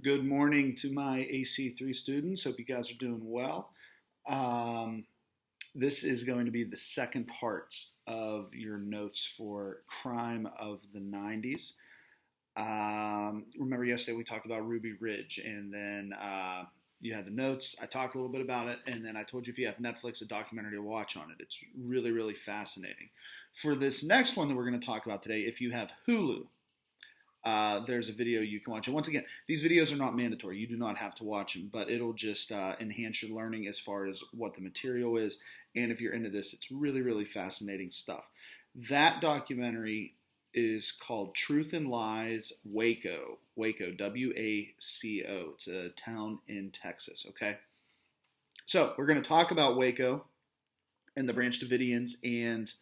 Good morning to my AC3 students. Hope you guys are doing well. Um, this is going to be the second part of your notes for Crime of the 90s. Remember yesterday we talked about Ruby Ridge, and then you had the notes. I talked a little bit about it, and then I told you if you have Netflix, a documentary to watch on it. It's really, really fascinating. For this next one that we're going to talk about today, if you have Hulu, there's a video you can watch. And once again, these videos are not mandatory. You do not have to watch them, but it'll just enhance your learning as far as what the material is. And if you're into this, it's really, really fascinating stuff. That documentary is called Truth and Lies Waco. Waco, W-A-C-O. It's a town in Texas, okay? So we're going to talk about Waco and the Branch Davidians and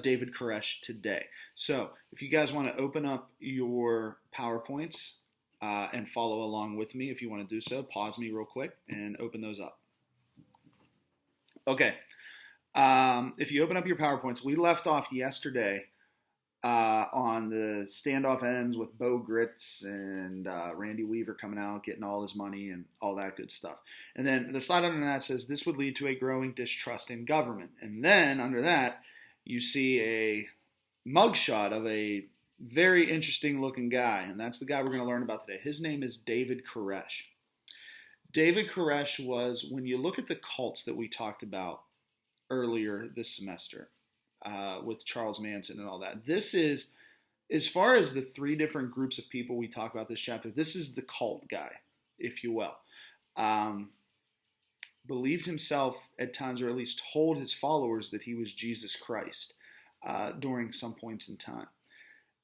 David Koresh today. So if you guys want to open up your PowerPoints and follow along with me, if you want to do so, pause me real quick and open those up. Okay. If you open up your PowerPoints, we left off yesterday on the standoff ends with Bo Gritz and Randy Weaver coming out, getting all his money and all that good stuff. And then the slide under that says this would lead to a growing distrust in government. And then under that, you see a mugshot of a very interesting looking guy, and that's the guy we're going to learn about today. His name is David Koresh. David Koresh was, when you look at the cults that we talked about earlier this semester with Charles Manson and all that, this is, as far as the three different groups of people we talk about this chapter, this is the cult guy, if you will. Believed himself at times, or at least told his followers that he was Jesus Christ during some points in time.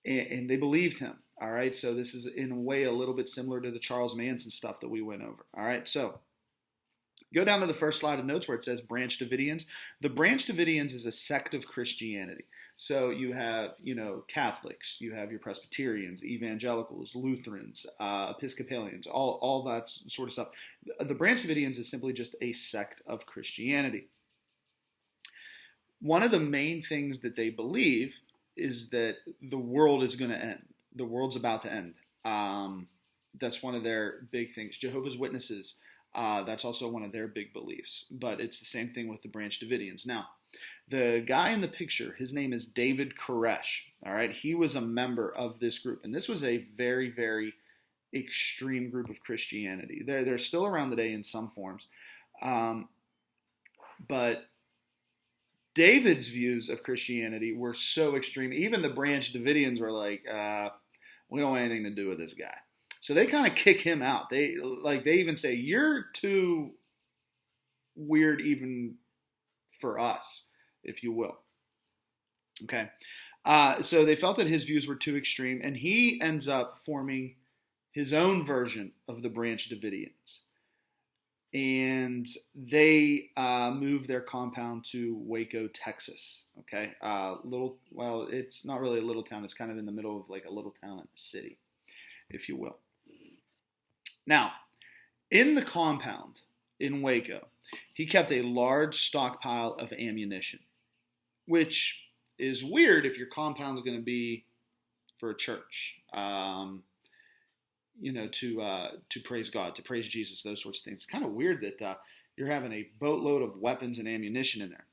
And they believed him, all right? So this is, in a way, a little bit similar to the Charles Manson stuff that we went over, all right? So go down to the first slide of notes where it says Branch Davidians. The Branch Davidians is a sect of Christianity. So you have, Catholics, you have your Presbyterians, Evangelicals, Lutherans, Episcopalians, all that sort of stuff. The Branch Davidians is simply just a sect of Christianity. One of the main things that they believe is that the world is going to end. The world's about to end. That's one of their big things. Jehovah's Witnesses, that's also one of their big beliefs. But it's the same thing with the Branch Davidians. Now, the guy in the picture, his name is David Koresh. All right, he was a member of this group, and this was a very, very extreme group of Christianity. They're still around today in some forms, but David's views of Christianity were so extreme. Even the Branch Davidians were like, "We don't want anything to do with this guy." So they kind of kick him out. They even say, "You're too weird even for us," if you will. Okay. So they felt that his views were too extreme, and he ends up forming his own version of the Branch Davidians. And they move their compound to Waco, Texas. Okay. It's not really a little town. It's kind of in the middle of like a little town in the city, if you will. Now, in the compound in Waco, he kept a large stockpile of ammunition, which is weird if your compound is going to be for a church, to praise God, to praise Jesus, those sorts of things. It's kind of weird that you're having a boatload of weapons and ammunition in there.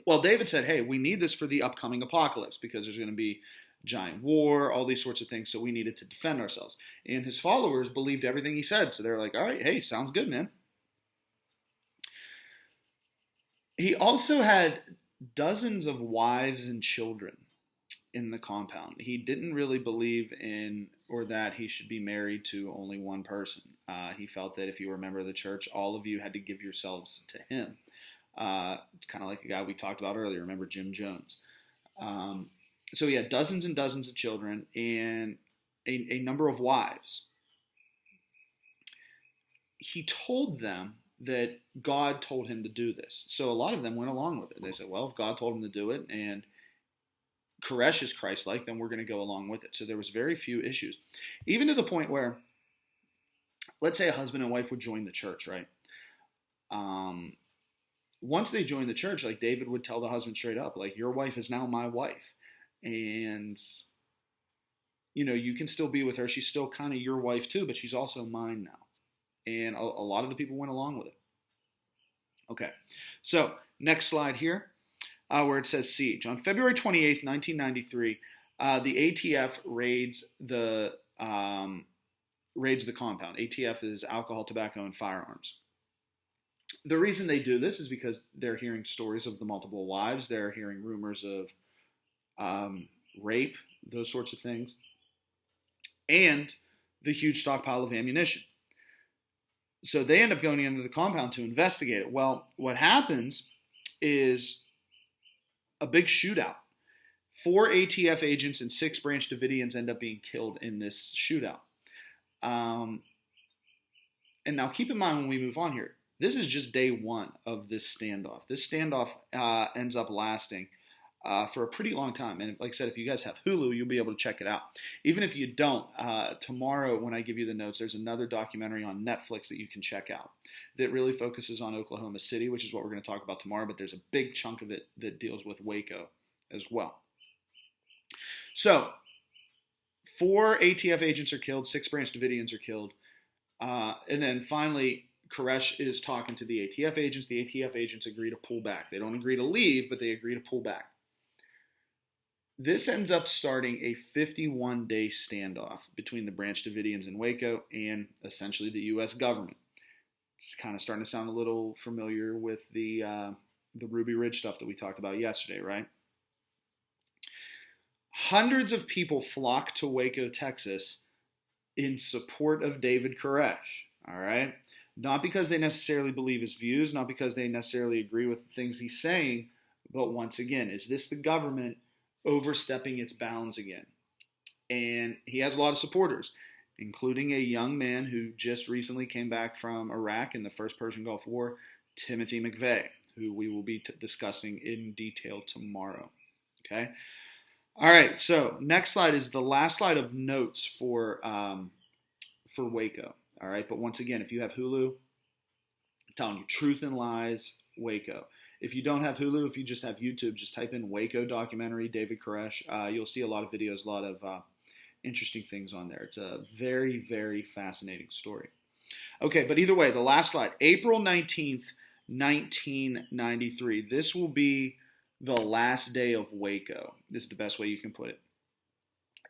Well, David said, hey, we need this for the upcoming apocalypse because there's going to be giant war, all these sorts of things, so we needed to defend ourselves. And his followers believed everything he said, so they're like, all right, hey, sounds good, man. He also had dozens of wives and children in the compound. He didn't really believe in or that he should be married to only one person. He felt that if you were a member of the church, all of you had to give yourselves to him. It's kind of like a guy we talked about earlier. Remember Jim Jones? So he had dozens and dozens of children and a number of wives. He told them that God told him to do this. So a lot of them went along with it. They said, well, if God told him to do it and Koresh is Christ-like, then we're going to go along with it. So there was very few issues. Even to the point where, let's say a husband and wife would join the church, right? Once they joined the church, like David would tell the husband straight up, like, your wife is now my wife. And you can still be with her. She's still kind of your wife too, but she's also mine now. And a lot of the people went along with it. Okay, so next slide here, where it says siege. On February 28th, 1993, the ATF raids the compound. ATF is alcohol, tobacco, and firearms. The reason they do this is because they're hearing stories of the multiple wives. They're hearing rumors of rape, those sorts of things, and the huge stockpile of ammunition. So they end up going into the compound to investigate it. Well, what happens is a big shootout. 4 ATF agents and 6 Branch Davidians end up being killed in this shootout. And now keep in mind when we move on here, this is just day one of this standoff. This standoff ends up lasting for a pretty long time. And like I said, if you guys have Hulu, you'll be able to check it out. Even if you don't, tomorrow when I give you the notes, there's another documentary on Netflix that you can check out that really focuses on Oklahoma City, which is what we're going to talk about tomorrow. But there's a big chunk of it that deals with Waco as well. So 4 ATF agents are killed, 6 Branch Davidians are killed. And then finally, Koresh is talking to the ATF agents. The ATF agents agree to pull back. They don't agree to leave, but they agree to pull back. This ends up starting a 51-day standoff between the Branch Davidians in Waco and essentially the U.S. government. It's kind of starting to sound a little familiar with the Ruby Ridge stuff that we talked about yesterday, right? Hundreds of people flock to Waco, Texas in support of David Koresh, all right? Not because they necessarily believe his views, not because they necessarily agree with the things he's saying, but once again, is this the government overstepping its bounds again? And he has a lot of supporters, including a young man who just recently came back from Iraq in the first Persian Gulf War, Timothy McVeigh, who we will be discussing in detail tomorrow. Okay? All right, so next slide is the last slide of notes for Waco. All right, but once again, if you have Hulu, I'm telling you, Truth and Lies, Waco. If you don't have Hulu, if you just have YouTube, just type in Waco documentary, David Koresh. You'll see a lot of videos, a lot of interesting things on there. It's a very, very fascinating story. Okay, but either way, the last slide, April 19th, 1993. This will be the last day of Waco. This is the best way you can put it.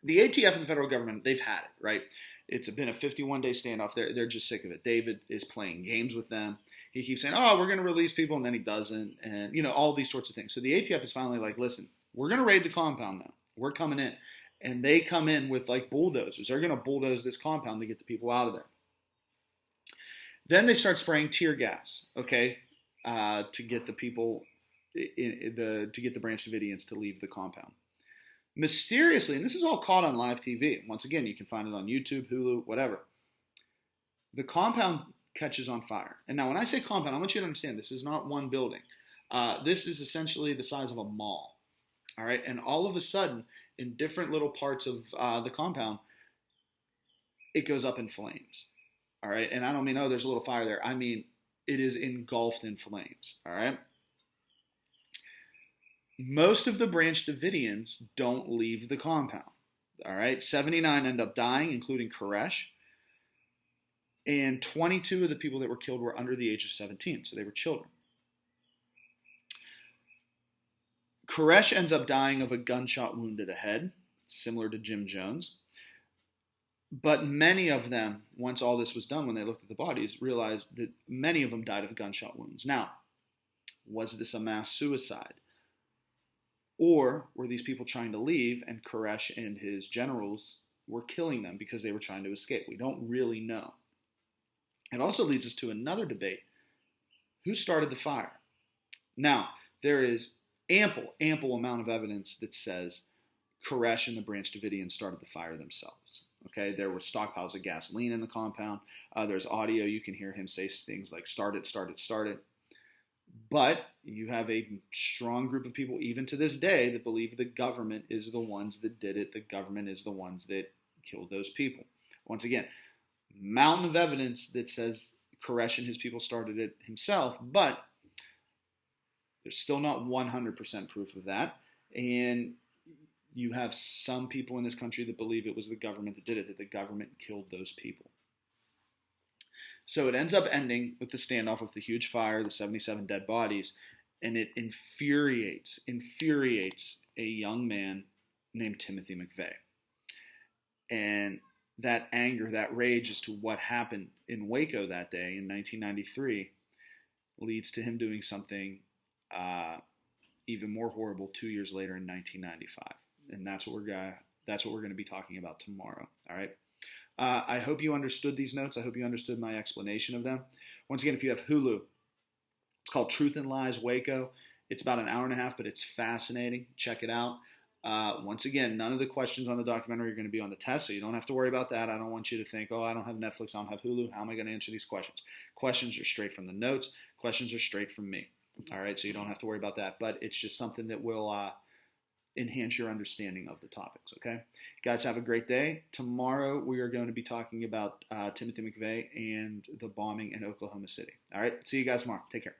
The ATF and the federal government, they've had it, right? It's been a 51-day standoff. They're just sick of it. David is playing games with them. He keeps saying, oh, we're going to release people, and then he doesn't, and, all these sorts of things. So the ATF is finally like, listen, we're going to raid the compound now. We're coming in. And they come in with, like, bulldozers. They're going to bulldoze this compound to get the people out of there. Then they start spraying tear gas, okay, to get the people, to get the Branch Davidians to leave the compound. Mysteriously, and this is all caught on live TV. Once again, you can find it on YouTube, Hulu, whatever. The compound catches on fire. And now when I say compound, I want you to understand this is not one building. This is essentially the size of a mall. All right. And all of a sudden, in different little parts of the compound, it goes up in flames. All right. And I don't mean, oh, there's a little fire there. I mean, it is engulfed in flames. All right. Most of the Branch Davidians don't leave the compound. All right. 79 end up dying, including Koresh. And 22 of the people that were killed were under the age of 17, so they were children. Koresh ends up dying of a gunshot wound to the head, similar to Jim Jones. But many of them, once all this was done, when they looked at the bodies, realized that many of them died of gunshot wounds. Now, was this a mass suicide? Or were these people trying to leave and Koresh and his generals were killing them because they were trying to escape? We don't really know. It also leads us to another debate. Who started the fire? Now, there is ample amount of evidence that says Koresh and the Branch Davidians started the fire themselves. Okay, there were stockpiles of gasoline in the compound. There's audio. You can hear him say things like, start it, start it, start it. But you have a strong group of people, even to this day, that believe the government is the ones that did it. The government is the ones that killed those people. Once again, mountain of evidence that says Koresh and his people started it himself, but there's still not 100% proof of that. And You have some people in this country that believe it was the government that did it, that the government killed those people. So it ends up ending with the standoff, with the huge fire, the 77 dead bodies, and it infuriates a young man named Timothy McVeigh. And that anger, that rage as to what happened in Waco that day in 1993 leads to him doing something even more horrible 2 years later in 1995. And that's what we're going to be talking about tomorrow. All right. I hope you understood these notes. I hope you understood my explanation of them. Once again, if you have Hulu, it's called Truth and Lies Waco. It's about an hour and a half, but it's fascinating. Check it out. Once again, none of the questions on the documentary are going to be on the test, so you don't have to worry about that. I don't want you to think, oh, I don't have Netflix, I don't have Hulu. How am I going to answer these questions? Questions are straight from the notes. Questions are straight from me. All right, so you don't have to worry about that, but it's just something that will enhance your understanding of the topics, okay? Guys, have a great day. Tomorrow we are going to be talking about Timothy McVeigh and the bombing in Oklahoma City. All right, see you guys tomorrow. Take care.